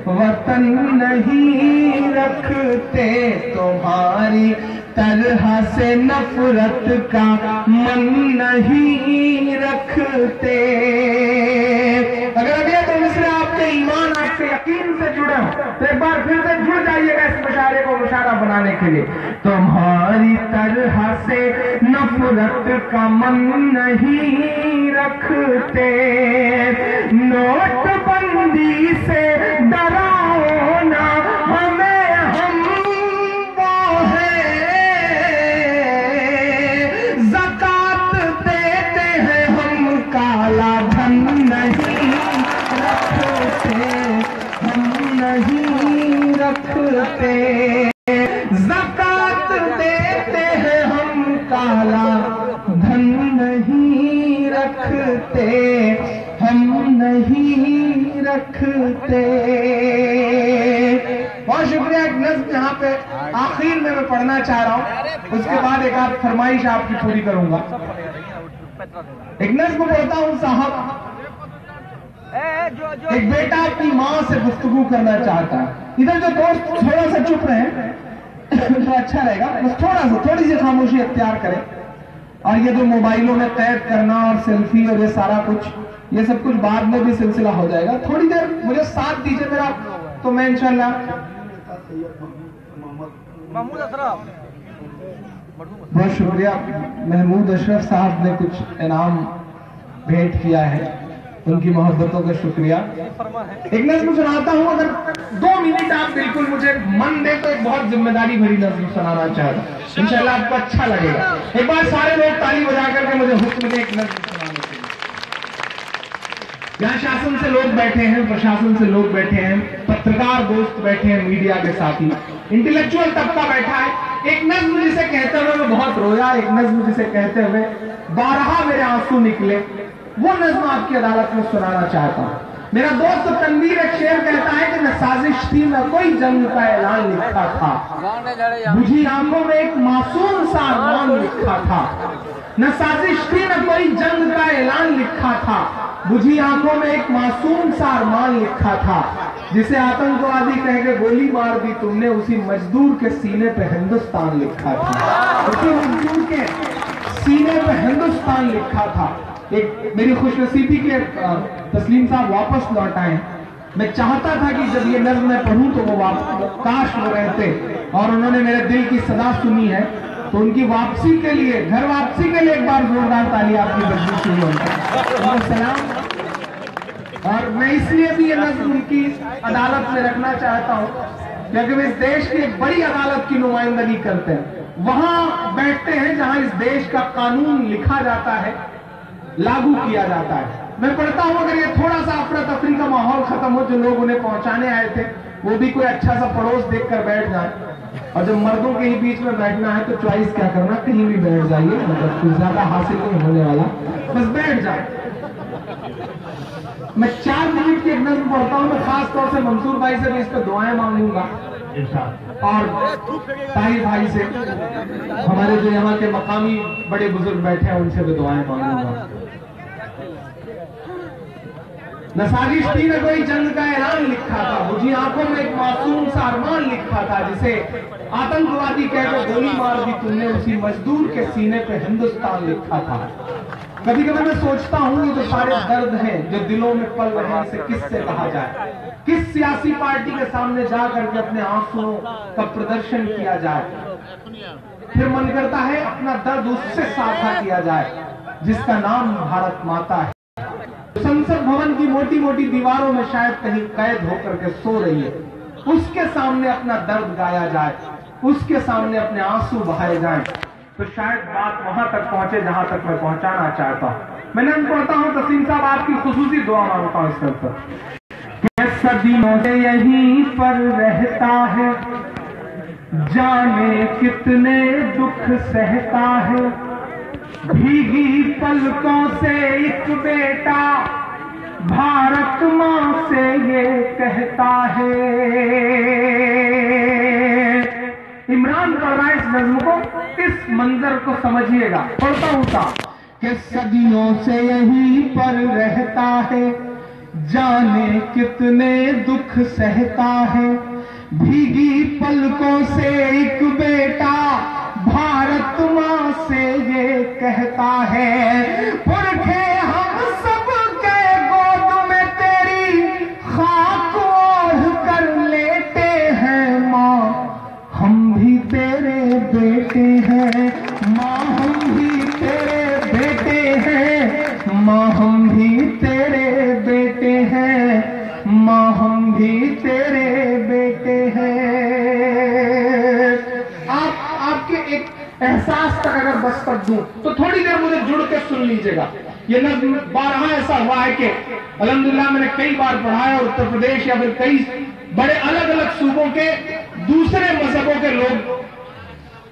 वतन नहीं रखते, तुम्हारी तरह से नफरत का मन नहीं रखते। अगर अभी तो मिसरे आपके ईमान, आपके यकीन से जुड़े हो तो एक बार फिर से जुड़ जाइएगा इस मुशायरे को मुशायरा बनाने के लिए। तुम्हारी तरह से नफरत का मन नहीं रखते, नोटबंदी से डराओ ना हमें, हम वो हैं, ज़कात देते हैं हम, काला धन नहीं रखते, हम नहीं रखते, ज़कात देते हैं हम, काला धन नहीं रखते, हम नहीं रखते। बहुत शुक्रिया। एक नज़्म यहाँ पे आखिर में मैं पढ़ना चाह रहा हूँ, उसके बाद एक आध फरमाइश आपकी पूरी करूंगा। एक नज़्म पढ़ता हूँ साहब। एक बेटा अपनी माँ से गुफ्तगू करना चाहता है। इधर जो दोस्त थोड़ा सा चुप रहे तो अच्छा रहेगा, बस थोड़ी सी खामोशी अख्तियार करें। और ये जो मोबाइलों में कैद करना और सेल्फी और ये सारा कुछ, ये सब कुछ बाद में भी सिलसिला हो जाएगा। थोड़ी देर मुझे साथ दीजिए मेरा, तो मैं इंशाल्लाह। बहुत शुक्रिया। महमूद अशरफ साहब ने कुछ इनाम भेंट किया है, उनकी मोहब्बतों का शुक्रिया। एक नज़्म सुनाता हूँ, अगर 2 मिनट आप बिल्कुल मुझे मन दे तो एक बहुत जिम्मेदारी भरी नज़्म सुनाना चाहता हूँ, इंशाल्लाह आपको अच्छा लगेगा। एक बार सारे लोग ताली बजा करके मुझे हुक्म दे एक नज़्म सुनाने के लिए। यहाँ शासन से लोग बैठे हैं, प्रशासन से लोग बैठे हैं, पत्रकार दोस्त बैठे हैं, मीडिया के साथी, इंटेलेक्चुअल तबका बैठा है। एक नज़्म जिसे कहते हुए मैं बहुत रोया, एक नज़्म जिसे कहते हुए 12 मेरे आंसू निकले, वो नज़्म आपकी अदालत में सुनाना चाहता हूँ। मेरा दोस्त तनवीर एक शेर कहता है कि न साजिश थी न कोई जंग का ऐलान लिखा था, बुझी आंखों में एक मासूम सा अरमान लिखा था। न साजिश थी न कोई जंग का ऐलान लिखा था, बुझी आंखों में एक मासूम सा अरमान लिखा था, जिसे आतंकवादी कह के गोली मार दी तुमने, उसी मजदूर के सीने पे हिंदुस्तान लिखा था। उसी मजदूर के सीने पे हिंदुस्तान लिखा था। एक मेरी खुशनसीबी के तस्लीम साहब वापस लौट आए। मैं चाहता था कि जब ये नज़्म मैं पढ़ूं तो वो काश वो रहते, और उन्होंने मेरे दिल की सदा सुनी है, तो उनकी वापसी के लिए, घर वापसी के लिए एक बार जोरदार ताली आपकी बजनी शुरू होगा। सलाम। और मैं इसलिए भी ये नज़्म उनकी अदालत में रखना चाहता हूं क्योंकि वे इस देश की एक बड़ी अदालत की नुमाइंदगी करते हैं, वहां बैठते हैं जहां इस देश का कानून लिखा जाता है, लागू किया जाता है। मैं पढ़ता हूं, अगर ये थोड़ा सा अफरा तफरी का माहौल खत्म हो, जो लोग उन्हें पहुंचाने आए थे वो भी कोई अच्छा सा पड़ोस देखकर बैठ जाए, और जब मर्दों के ही बीच में बैठना है तो चॉइस क्या करना, कहीं भी बैठ जाइए, मतलब कुछ ज्यादा हासिल नहीं होने वाला, बस बैठ जाए। मैं 4 मिनट की एक नज़्म पढ़ता हूं। मैं खास तौर से मंसूर भाई से भी इस पर दुआएं मांगूंगा, और ताहिर भाई से, हमारे जो यहाँ के मकामी बड़े बुजुर्ग बैठे हैं उनसे भी दुआएं मांगूंगा। न साजिश थी न कोई जंग का ऐलान लिखा था, बुझी आंखों में एक मासूम सा अरमान लिखा था, जिसे आतंकवादी कहकर गोली मार दी तुमने, उसी मजदूर के सीने पे हिंदुस्तान लिखा था। कभी कभी मैं सोचता हूं ये जो सारे दर्द हैं जो दिलों में पल रहे हैं, इसे किससे कहा जाए, किस सियासी पार्टी के सामने जा करके अपने आंसुओं का प्रदर्शन किया जाए। फिर मन करता है अपना दर्द उससे साझा किया जाए जिसका नाम भारत माता है। संसद भवन की मोटी मोटी दीवारों में शायद कहीं कैद होकर के सो रही है, उसके सामने अपना दर्द गाया जाए, उसके सामने अपने आंसू बहाए जाएं, तो शायद बात वहां तक पहुंचे जहां तक मैं पहुंचाना चाहता हूं। मैं नाम पढ़ता हूं, तस्लीम साहब आपकी खुसूसी दुआ मांगता हूं इस पर। सदियों से यहीं पर रहता है, जाने कितने दुख सहता है, भीगी पलकों से एक बेटा भारत मां से ये कहता है। इमरान पढ़ रहा है इस नज़्म को, इस मंजर को समझिएगा। पढ़ता हूं सा कि सदियों से यहीं पर रहता है, जाने कितने दुख सहता है, भीगी पलकों से एक बेटा भारत मां से ये कहता है। पुरखे हम सब के गोद में तेरी खाक ओढ़ कर लेटे हैं मां, हम भी तेरे बेटे हैं मां, हम भी तेरे बेटे हैं मां, हम भी तेरे बेटे हैं मां, हम भी तेरे बेटे हैं। आपके एक एहसास तक अगर बस कर दूं तो थोड़ी देर मुझे जुड़ के सुन लीजिएगा। ये नज़्म बारहा ऐसा हुआ है कि अल्हम्दुलिल्लाह मैंने कई बार पढ़ा है, उत्तर प्रदेश या फिर कई बड़े अलग अलग सूबों के दूसरे मजहबों के लोग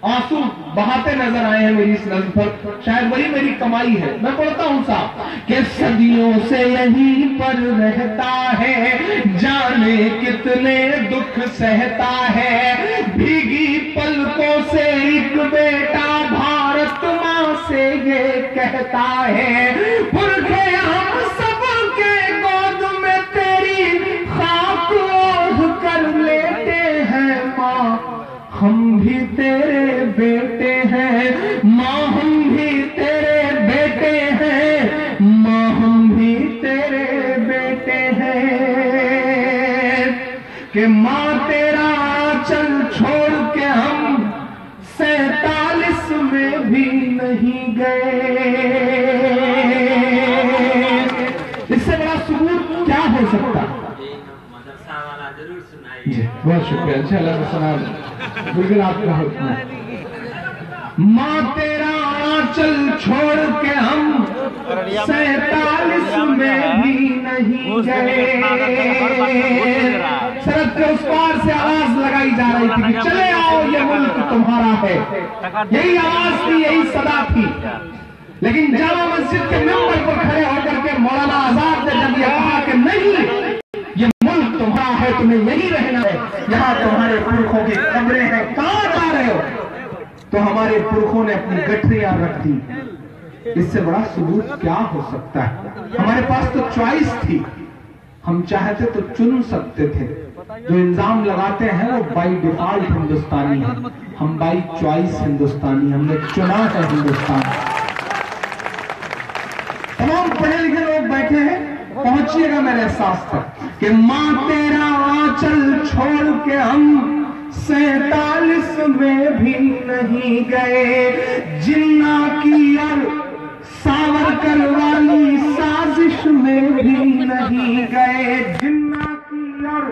आंसू बहाते नजर आए हैं मेरी इस नज़्म पर, शायद वही मेरी कमाई है। मैं पढ़ता हूं साहब कि सदियों से यहीं पर रहता है, जाने कितने दुख सहता है, भीगी पलकों से एक बेटा भारत मां से ये कहता है। पुरखे हम सब के गोद में तेरी खाक ओढ़ कर लेते हैं मां, हम भी तेरे बेटे हैं मां, हम भी तेरे बेटे हैं मां, हम भी तेरे बेटे हैं। कि मां तेरा आंचल छोड़ के हम 47 में भी नहीं गए। इससे बड़ा सबूत क्या हो सकता? जी बहुत शुक्रिया, इंशाअल्लाह सुना बिल्कुल आपका हुक्म है। मां तेरा आंचल छोड़ के हम 47 में भी नहीं गए। सरहद के उस पार से आवाज लगाई जा रही थी कि चले आओ ये मुल्क तुम्हारा है, यही आवाज थी, यही सदा थी। लेकिन जामा मस्जिद के मेंबर पर खड़े होकर के मौलाना आजाद ने जब यह कहा कि नहीं ये मुल्क तुम्हारा है, तुम्हें यही रहना है, यहाँ तुम्हारे पुरखों की कब्रें हैं, कहाँ जा रहे हो, तो हमारे पुरखों ने अपनी गठरियां रख दी, इससे बड़ा सबूत क्या हो सकता है। हमारे पास तो चॉइस थी, हम चाहते तो चुन सकते थे। जो इल्जाम लगाते हैं वो बाई डिफॉल्ट हिंदुस्तानी है, हम बाई चॉइस हिंदुस्तानी, हमने चुना है हिंदुस्तान। तमाम पढ़े लिखे लोग बैठे हैं, पहुंचिएगा मेरे एहसास तक कि मां तेरा आंचल छोड़ के हम 47 में भी नहीं गए, जिन्ना की और सावरकर वाली साजिश में भी नहीं गए, जिन्ना की और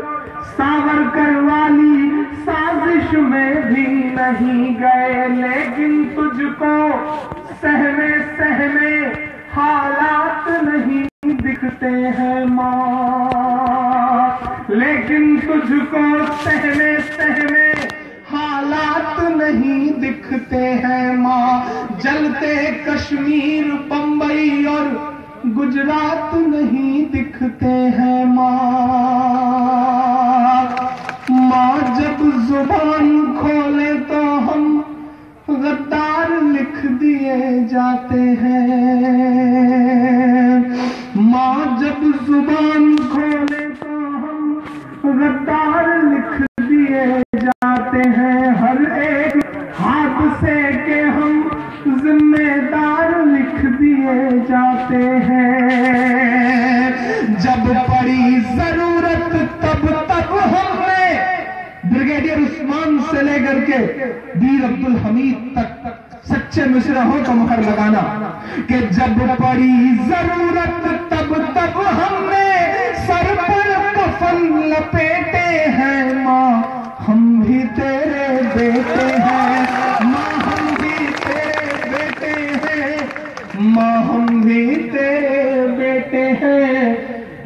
सावरकर वाली साजिश में भी नहीं गए। लेकिन तुझको सहमे सहमे हालात नहीं दिखते हैं माँ, लेकिन तुझको सहमे सहमे हालात नहीं दिखते हैं माँ। जलते कश्मीर बंबई और गुजरात नहीं दिखते हैं माँ। माँ जब जुबान खोले तो हम गद्दार लिख दिए जाते हैं। माँ जब जुबान खोले तो हम गद्दार लिख दिए जाते हैं। हर एक हादसे के हम जिम्मेदार लिख दिए जाते हैं। जब पड़ी जरूरत तब हमने ब्रिगेडियर उस्मान से लेकर के वीर अब्दुल हमीद तक सच्चे मुशर्रफों का मुहर लगाना कि जब पड़ी जरूरत तब हमने सर पर कफन लपेटे हैं। माँ हम भी तेरे बेटे हैं, माँ हम भी तेरे बेटे हैं, माँ हम भी तेरे बेटे हैं,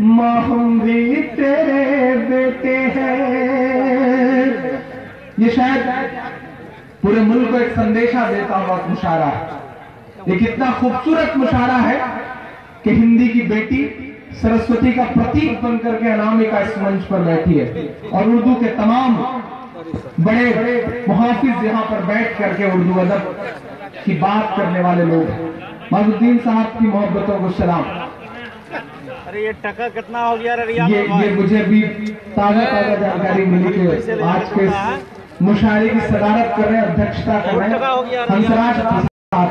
माँ हम भी तेरे बेटे हैं। ये शायद पूरे मुल्क को एक संदेशा देता हुआ मुशायरा है। ये कितना खूबसूरत मुशायरा है कि हिंदी की बेटी सरस्वती का प्रतीक बनकर के अनामिका इस मंच पर बैठी है और उर्दू के तमाम बड़े बड़े मुहाफिज यहाँ पर बैठ करके उर्दू अदब की बात करने वाले लोग। मजदुद्दीन साहब की मोहब्बतों को सलाम। अरे ये टका कितना हो गया रिया? ये मुझे भी ताजा जानकारी मिली कि आज के मुशायरे की सदारत कर रहे हैं, अध्यक्षता कर रहे हैं हंसराज प्रसाद।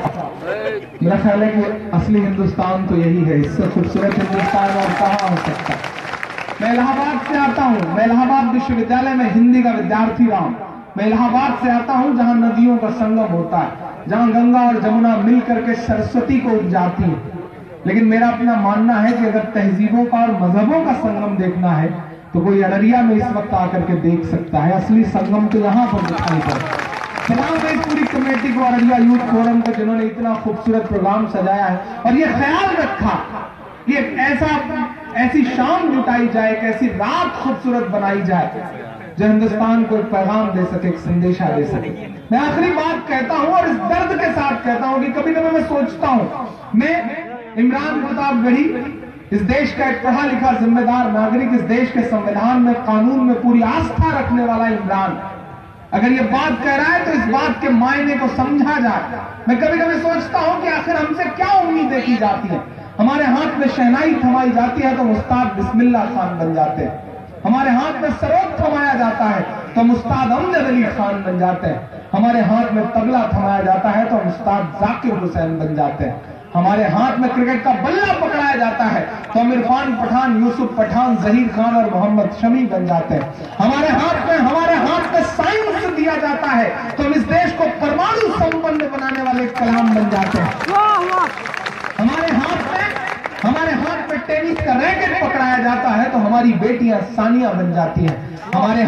मेरा ख्याल है कि असली हिंदुस्तान तो यही है, इससे खूबसूरत हिंदुस्तान और कहाँ हो सकता है। मैं इलाहाबाद से आता हूँ, मैं इलाहाबाद विश्वविद्यालय में हिंदी का विद्यार्थी रहा हूँ। मैं इलाहाबाद से आता हूँ जहाँ नदियों का संगम होता है, जहाँ गंगा और जमुना मिल करके सरस्वती को उपजाती है। लेकिन मेरा अपना मानना है कि अगर तहजीबों का और मजहबों का संगम देखना है तो कोई अररिया में इस वक्त आकर के देख सकता है। असली संगम तो यहाँ पर दिखाई पड़ता है। सलाम है इस पूरी कमेटी को, अररिया यूथ फोरम को, जिन्होंने इतना खूबसूरत प्रोग्राम सजाया है और ये ख्याल रखा कि ऐसी शाम जुटाई जाए, एक ऐसी रात खूबसूरत बनाई जाए जो हिंदुस्तान को एक पैगाम दे सके, एक संदेशा दे सके। मैं आखिरी बात कहता हूं और इस दर्द के साथ कहता हूं कि कभी कभी मैं सोचता हूं, मैं इमरान प्रतापगढ़ी, इस देश का एक पढ़ा लिखा जिम्मेदार नागरिक, इस देश के संविधान में, कानून में पूरी आस्था रखने वाला इमरान, अगर ये बात कह रहा है तो इस बात के मायने को समझा जाए। मैं कभी कभी सोचता हूं कि आखिर हमसे क्या उम्मीद देखी जाती है। हमारे हाथ में शहनाई थमाई जाती है तो मुस्ताद बिस्मिल्लाह खान बन जाते हैं। हमारे हाथ में सरोद थमाया जाता है तो मुस्ताद अमजद अली खान बन जाते हैं। हमारे हाथ में तबला थमाया जाता है तो मुस्ताद जाकिर हुसैन बन जाते हैं। हमारे हाथ में क्रिकेट का बल्ला पकड़ाया जाता है तो हम इरफान पठान, यूसुफ पठान, जहीर खान और मोहम्मद शमी बन जाते हैं। हमारे हाथ में साइंस दिया जाता है तो हम इस देश को परमाणु संपन्न बनाने वाले कलाम बन जाते हैं। हमारे हाथ में टेनिस का रैकेट पकड़ाया जाता है तो हमारी बेटियां सानिया बन जाती हैं। हमारे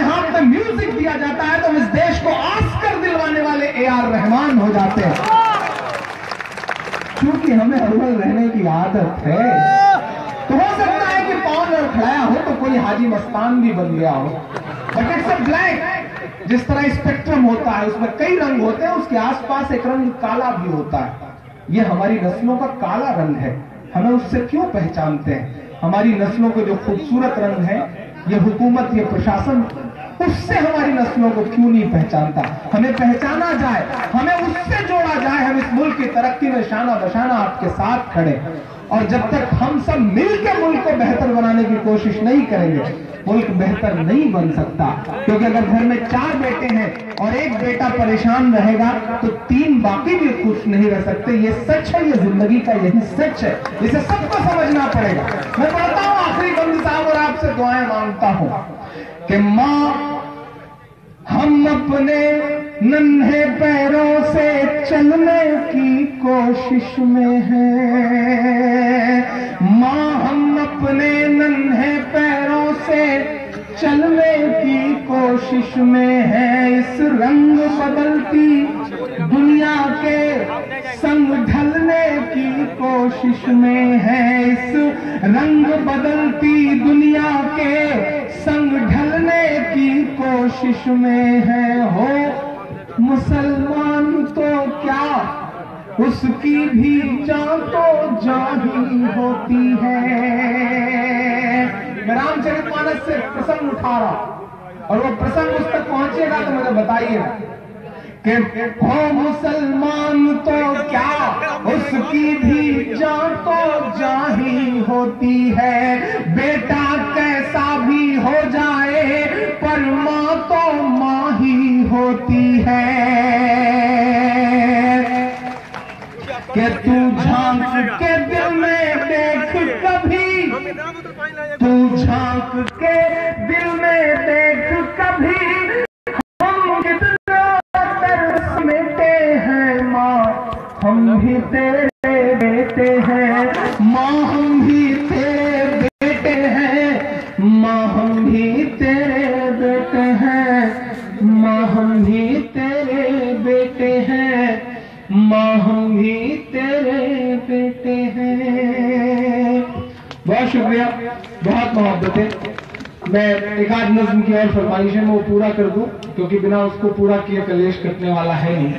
हाथ में म्यूजिक दिया जाता है तो हम इस देश को ऑस्कर दिलवाने वाले AR रहमान हो जाते हैं। क्योंकि हमें अव्वल रहने की आदत है। तो हो सकता है कि पाँव में उठाया हो तो कोई हाजी मस्तान भी बन गया हो, बट इट्स अ ब्लैक। जिस तरह स्पेक्ट्रम होता है उसमें कई रंग होते हैं, उसके आसपास एक रंग काला भी होता है। ये हमारी नस्लों का काला रंग है। हमें उससे क्यों पहचानते हैं? हमारी नस्लों के जो खूबसूरत रंग है, ये हुकूमत, ये प्रशासन उससे हमारी नस्लों को क्यों नहीं पहचानता? हमें पहचाना जाए, हमें उससे जोड़ा जाए। हम इस मुल्क की तरक्की में शाना बशाना आपके साथ खड़े, और जब तक हम सब मिलकर मुल्क को बेहतर बनाने की कोशिश नहीं करेंगे, मुल्क बेहतर नहीं बन सकता। क्योंकि अगर घर में 4 बेटे हैं और एक बेटा परेशान रहेगा तो 3 बाकी भी खुश नहीं रह सकते। ये सच है, ये जिंदगी का यही सच है, इसे सबको समझना पड़ेगा। मैं पढ़ता हूं आखिरी बंद साहब और आपसे दुआएं मांगता हूं कि मां, हम अपने नन्हे पैरों से चलने की कोशिश में हैं। मां, हम अपने नन्हे पैरों से चलने की कोशिश में हैं। इस रंग बदलती दुनिया के संग ढलने की कोशिश में हैं। इस रंग बदलती दुनिया के संग ढलने की कोशिश में है। हो मुसलमान तो क्या, उसकी भी जान तो जान ही होती है। मैं रामचरितमानस से प्रसंग उठा रहा और वो प्रसंग उस तक पहुंचेगा तो मुझे बताइए कि हो मुसलमान तो क्या, उसकी भी जान तो जान ही होती है। बेटा कैसा भी हो जाए पर मां तो मां ही होती है। कि तू झांक के दिल में देख कभी, तू झांक के दिल में देख कभी, हम कितना तरस मिटे हैं। मां, हम भी तेरे बेटे हैं। मां, हम भी तेरे बेटे हैं। मां, हम भी तेरे बेटे हैं। मां, हम भी तेरे बेटे हैं। मां, हम भी तेरे बेटे हैं। बहुत शुक्रिया, बहुत मोहब्बत है। मैं एक आध नज्म की और फरमाइश है, मैं वो पूरा कर दूं, क्योंकि बिना उसको पूरा किए कलेश कटने वाला है नहीं।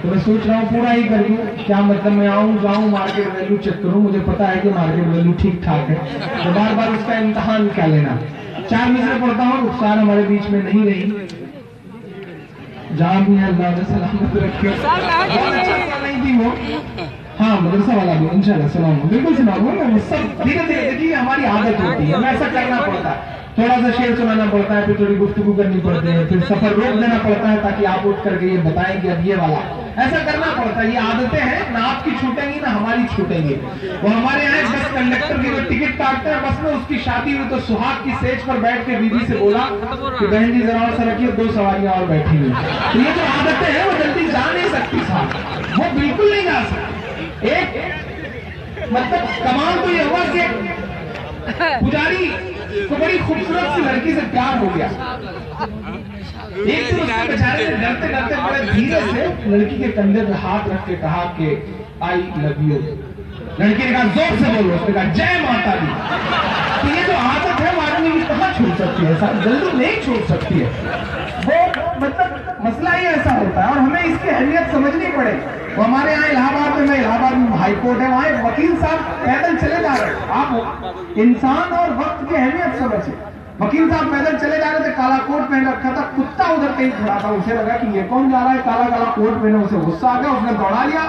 तो मैं सोच रहा हूँ पूरा ही कर दूं। क्या मतलब, मैं आऊं जाऊं मार्केट वैल्यू चेक करूं, मुझे पता है कि मार्केट वैल्यू ठीक ठाक है, तो बार बार उसका इम्तहान क्या लेना। 4 मिसरे पढ़ता हूँ, रुखसार हमारे बीच में नहीं रही, जहाँ भी अल्लाह ने सलामत रखे। बहुत अच्छा नहीं थी वो, हाँ मदरसा वाला भी इंशाल्लाह सुनाऊंगा, बिल्कुल सुनाऊंगा। मैं सब धीरे धीरे, देखिए हमारी आदत होती है, ऐसा करना पड़ता है। थोड़ा सा शेर सुनाना पड़ता है, फिर थोड़ी गुफ्तगू करनी पड़ती है, फिर सफर रोक देना पड़ता है ताकि आप उठ करके ये बताएं कि अब ये वाला, ऐसा करना पड़ता है। ये आदतें हैं ना, आपकी छूटेंगी ना हमारी छूटेंगी। वो हमारे यहाँ बस कंडक्टर की जो टिकट काटते हैं बस में, उसकी शादी हुई तो सुहाग की सेज पर बैठ के बीवी से बोला कि बहन जी जरा और रखिए, 2 सवारियां और बैठी हुई। तो ये जो आदतें हैं वो जल्दी जा नहीं सकती साहब, वो बिल्कुल नहीं जा सकती। एक मतलब कमाल तो ये हुआ कि पुजारी को बड़ी खूबसूरत सी लड़की से प्यार हो गया। एक दिन उसके बेचारे ने डरते डरते बड़े धीरे से लड़की के कंधे पे हाथ रख के कहा कि आई लव यू। लड़की ने कहा जोर से बोलो, उसने कहा जय माता दी। तो ये जो आदत है वो आदमी की कहाँ छूट सकती है, साहब जल्दी नहीं छूट सकती है। वो मतलब मसला ही ऐसा होता है और हमें इसकी अहमियत समझनी पड़ेगी। वो हमारे यहाँ इलाहाबाद में, मैं इलाहाबाद में हाई कोर्ट है, वहाँ एक वकील साहब पैदल चले जा रहे हैं। आप इंसान और वक्त की अहमियत समझे। वकील साहब पैदल चले जा रहे थे, काला कोट पहन रखा था, कुत्ता उधर कहीं खड़ा था, उसे लगा कि ये कौन जा रहा है काला काला कोट पहने, उसे गुस्सा आ गया, उसने दौड़ा लिया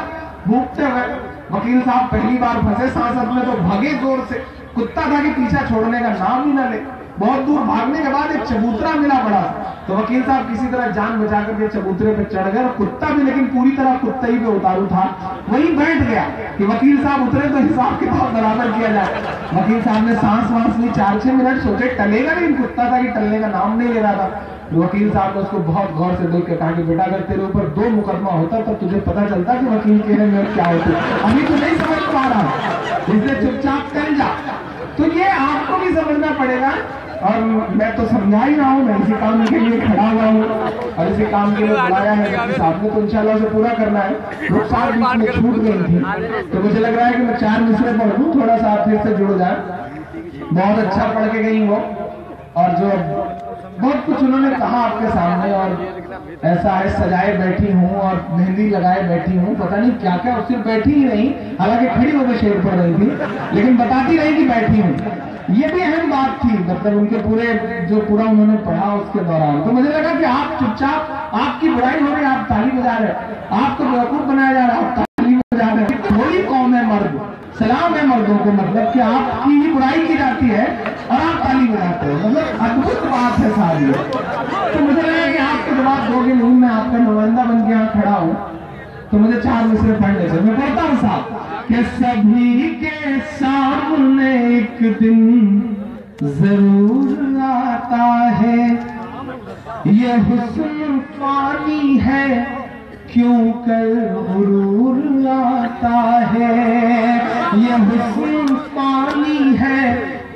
भूखते हुए। वकील साहब पहली बार फंसे सांसद में तो भागे जोर से, कुत्ता था कि पीछा छोड़ने का नाम ही ना ले। बहुत दूर भागने के बाद एक चबूतरा मिला बड़ा, तो वकील साहब किसी तरह जान बचा करके चबूतरे पे चढ़ गए। कुत्ता भी लेकिन पूरी तरह कुत्ता ही पे उतारू था, वहीं बैठ गया कि वकील साहब उतरे तो हिसाब किताब बराबर किया जाए। वकील साहब ने सांस वांस ली, 4-6 मिनट सोचे टलेगा, लेकिन कुत्ता था कि टलने का नाम नहीं ले रहा था। वकील साहब ने उसको बहुत गौर से देख के कहा कि बेटा अगर तेरे ऊपर 2 मुकदमा होता तब तुझे पता चलता कि वकील कहने में क्या होती, अभी तो नहीं समझ पा रहा, इसलिए चुपचाप कर जा। तो ये आपको भी समझना पड़ेगा और मैं तो समझा ही रहा हूँ, मैं इसी काम के लिए खड़ा हुआ हूँ और इसी काम के लिए बुलाया है। साहब ने तो इंशाल्लाह से पूरा करना है। रुखसार बीच में छूट गई थी तो मुझे लग रहा है कि मैं 4 मिसरे पढ़ दूं, थोड़ा सा आप फिर से जुड़ जाए। बहुत अच्छा पढ़ के गई वो, और जो बहुत कुछ उन्होंने कहा आपके सामने, और ऐसा है सजाए बैठी हूँ और मेहंदी लगाए बैठी हूँ, पता नहीं क्या क्या, सिर्फ बैठी ही नहीं, हालांकि खड़ी होकर शेर पढ़ रही थी लेकिन बताती रही कि बैठी हूँ। ये भी अहम बात थी, मतलब उनके पूरा उन्होंने पढ़ा उसके दौरान। तो मुझे लगा कि आप चुपचाप, आपकी बुराई हो रही, आप ताली बजा रहे, आपको बेवकूफ बनाया जा रहा है, आप ताली बजा रहे। थोड़ी कौम है मर्द, सलाम है मर्दों को, मतलब कि आपकी ही बुराई की जाती है और आप ताली बजाते हो, मतलब अद्भुत बात है सारी। तो मुझे लगा कि आपको जवाब दोगे नहीं, मैं आपका नुमाइंदा बन के यहाँ खड़ा हूँ, तो मुझे 4 मिसरे पढ़ने से मैं पढ़ता हूँ साहब कि सभी के सामने एक दिन जरूर आता है, ये हुस्न फानी है क्यों कर गुरूर आता है, ये हुस्न फानी है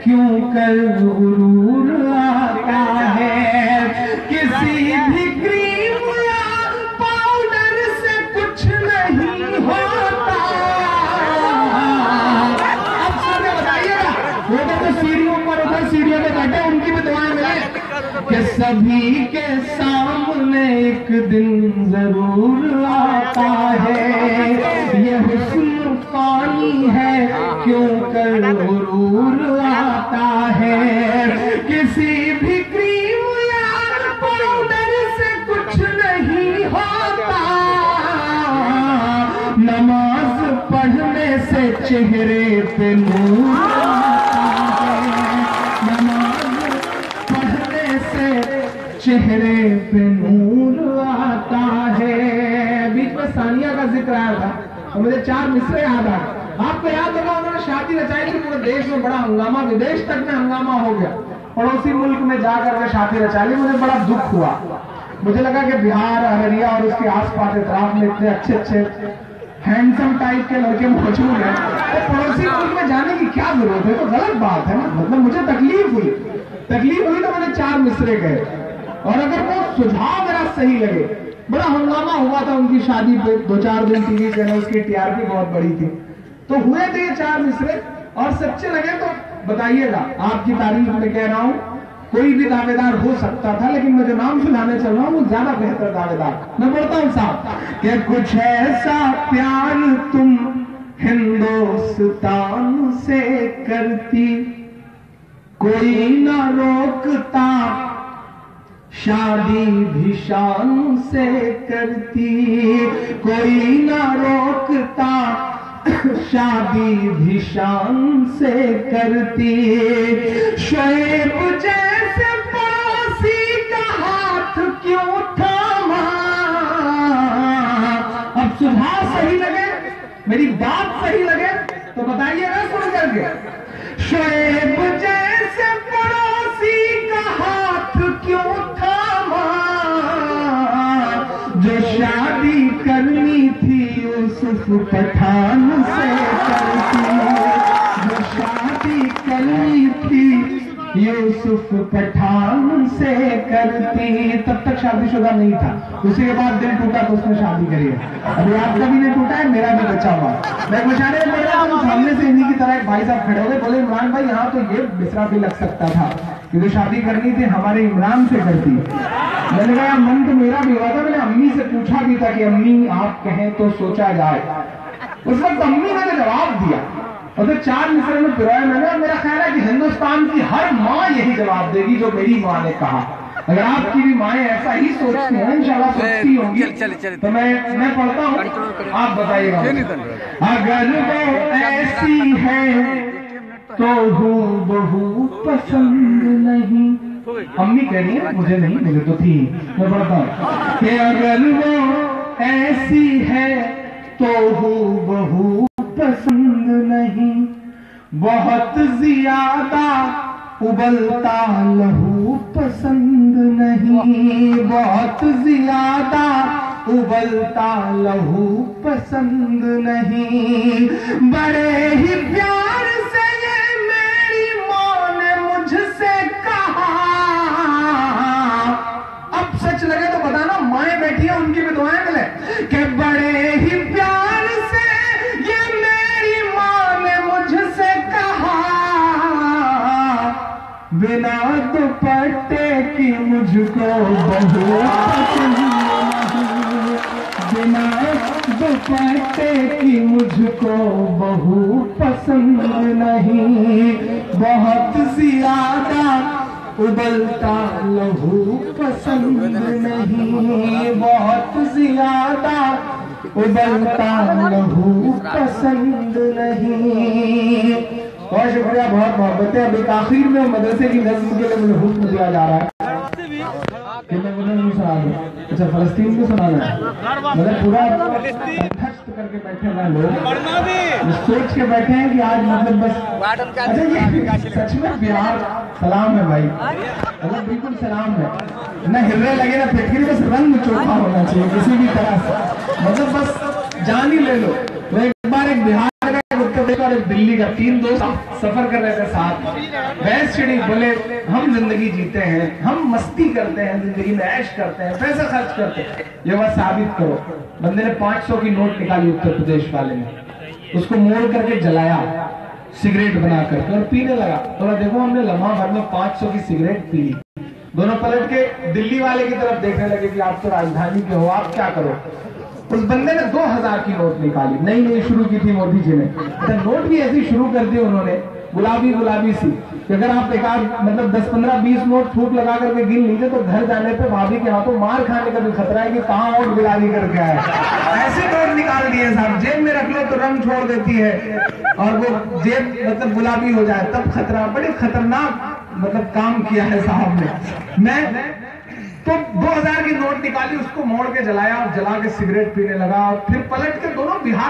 क्यों कर गुरूर आता है, किसी भी क्रीम या पाउडर से कुछ नहीं होता। अब सबने बताइएगा, वो तो सीढ़ियों पर, उधर सीढ़ियों पे बैठे, उनकी भी दुआएं मिले कि सभी के सामने एक दिन जरूर आता है, ये हुस्न फानी है क्यों कर गुरूर आता है, किसी भी क्रीम या पाउडर से कुछ नहीं होता, नमाज पढ़ने से चेहरे पे नूर आता है, नमाज पढ़ने से चेहरे पे नूर आता है। बीच में सानिया का जिक्र आया था और मुझे 4 मिसरे याद आ गए। आपको याद होगा उन्होंने शादी रचाई थी, पूरे देश में बड़ा हंगामा, विदेश तक में हंगामा हो गया, पड़ोसी मुल्क में जाकर के शादी रचा ली। मुझे बड़ा दुख हुआ, मुझे लगा कि बिहार, अररिया और उसके आसपास इतराफ में इतने अच्छे अच्छे हैंडसम टाइप के लड़के मौजूद हैं, तो पड़ोसी मुल्क में जाने की क्या जरूरत है, तो गलत बात है ना। मतलब मुझे तकलीफ हुई तो मैंने 4 मिसरे गए, और अगर वो सुझाव मेरा सही लगे, बड़ा हंगामा हुआ था उनकी शादी पे, 2-4 दिन टीवी चैनल की टीआरपी बहुत बड़ी थी, तो हुए थे ये 4 मिसरे और सच्चे लगे तो बताइएगा, आपकी तारीफ में कह रहा हूं, कोई भी दावेदार हो सकता था, लेकिन मैं जो नाम सुनाने चल रहा हूं वो ज्यादा बेहतर दावेदार। मैं बोलता हूं साहब कि कुछ ऐसा प्यार तुम हिंदुस्तान से करती, कोई ना रोकता, शादी भी शान से करती, कोई ना रोकता, शादी भी शान से करती, शोएब जैसे पड़ोसी का हाथ क्यों थामा। अब सुझाव सही लगे, मेरी बात सही लगे तो बताइएगा सुन करके, शोएब जैसे पड़ोसी का हाथ क्यों थामा, जो शादी करनी थी यूसुफ पठान से करती, जो शादी करनी थी यूसुफ पठान से करती। तब तक शादीशुदा नहीं था, उसी के बाद दिल टूटा तो उसने शादी करी है। अभी आपका भी नहीं टूटा है, मेरा भी बचा हुआ। मैं मुशारे में पढ़ रहा हूँ, सामने से इन्हीं की तरह एक भाई साहब खड़े हो गए, बोले इमरान भाई यहाँ तो ये मिसरा भी लग सकता था कि जो शादी करनी थी हमारे इमरान से करती। मैंने कहा मन तो मेरा भी हुआ था, मैंने अम्मी से पूछा भी था कि अम्मी आप कहें तो सोचा जाए। उस वक्त अम्मी ने जवाब दिया और तो 4 मिसरे में पिरोया मैंने, और मेरा ख्याल है कि हिंदुस्तान की हर माँ यही जवाब देगी जो मेरी माँ ने कहा। अगर आपकी भी माएँ ऐसा ही सोचती हैं, इंशाल्लाह सोचती होंगी, तो मैं पढ़ता हूँ, आप बताइएगा। अगर वो ऐसी है तो हूबहू पसंद नहीं, अम्मी कह रही है, मुझे नहीं, मुझे तो थी। मैं पढ़ता हूँ कि अगर वो ऐसी है तो हूबहू पसंद नहीं, बहुत ज्यादा उबलता लहू पसंद नहीं, बहुत ज्यादा उबलता लहू पसंद नहीं, बड़े ही प्यार से ये मेरी माँ ने मुझसे कहा। अब सच लगे तो बताना, माएँ बैठी है उनकी भी दुआएं मिले कि बड़े ही प्यार से ये मेरी माँ ने मुझसे कहा, बिना दुपट्टे की मुझको बहू पसंद नहीं, बिना दुपट्टे की मुझको बहू पसंद नहीं, बहुत ज्यादा उबलता लहू पसंद नहीं, बहुत ज्यादा उबलता लहू पसंद नहीं। बहुत शुक्रिया, बहुत मोहब्बत है। अब एक आखिर में मदरसे की नज़्म के लिए मुझे हुक्म दिया जा रहा है कि मैं नहीं सुना दूं। अच्छा, फलस्तीन को सुनाना है, मतलब पूरा कंठस्थ करके बैठे हैं लोग, सोच के बैठे हैं कि आज मतलब बस। अच्छा, ये सच में बिहार सलाम है भाई, मतलब बिल्कुल सलाम है, ना हिलने लगे ना फिटकरी, बस रंग चोखा होना चाहिए किसी भी तरह से, मतलब बस जान ही ले लो। तो एक बार एक बिहार का, उत्तर प्रदेश और एक दिल्ली का, 3 दोस्त सफर कर रहे थे साथ, भैंस चिड़ी, बोले हम जिंदगी जीते हैं, हम मस्ती करते हैं, जिंदगी में ऐश करते हैं, पैसा खर्च करते हैं, ये बात साबित करो। बंदे ने 500 की नोट निकाली उत्तर प्रदेश वाले ने, उसको मोड़ करके जलाया सिगरेट बना करके और पीने लगा। थोड़ा देखो, हमने लम्हा भर में 500 की सिगरेट पी ली। दोनों पलट के दिल्ली वाले की तरफ देखने लगे कि आप तो राजधानी के हो, आप क्या करो। उस बंदे ने 2000 की नोट निकाली, नई नई शुरू की थी मोदी जी ने, तो नोट भी ऐसी शुरू कर दी उन्होंने, गुलाबी गुलाबी सी, कि अगर आप एक आध मतलब 10, 15, 20 नोट फूट लगा करके गिन लीजिए तो घर जाने पे भाभी के हाथों मार खाने का भी खतरा है कि कहाँ नोट गुलाबी करके आए। ऐसे नोट निकाल दिए साहब, जेब में रख लो तो रंग छोड़ देती है, और वो जेब मतलब गुलाबी हो जाए तब खतरा। बड़े खतरनाक मतलब काम किया है साहब ने। मैं तो 2000 की नोट निकाली, उसको मोड़ के जलाया, जला के सिगरेट पीने लगा, और फिर पलट के दोनों बिहार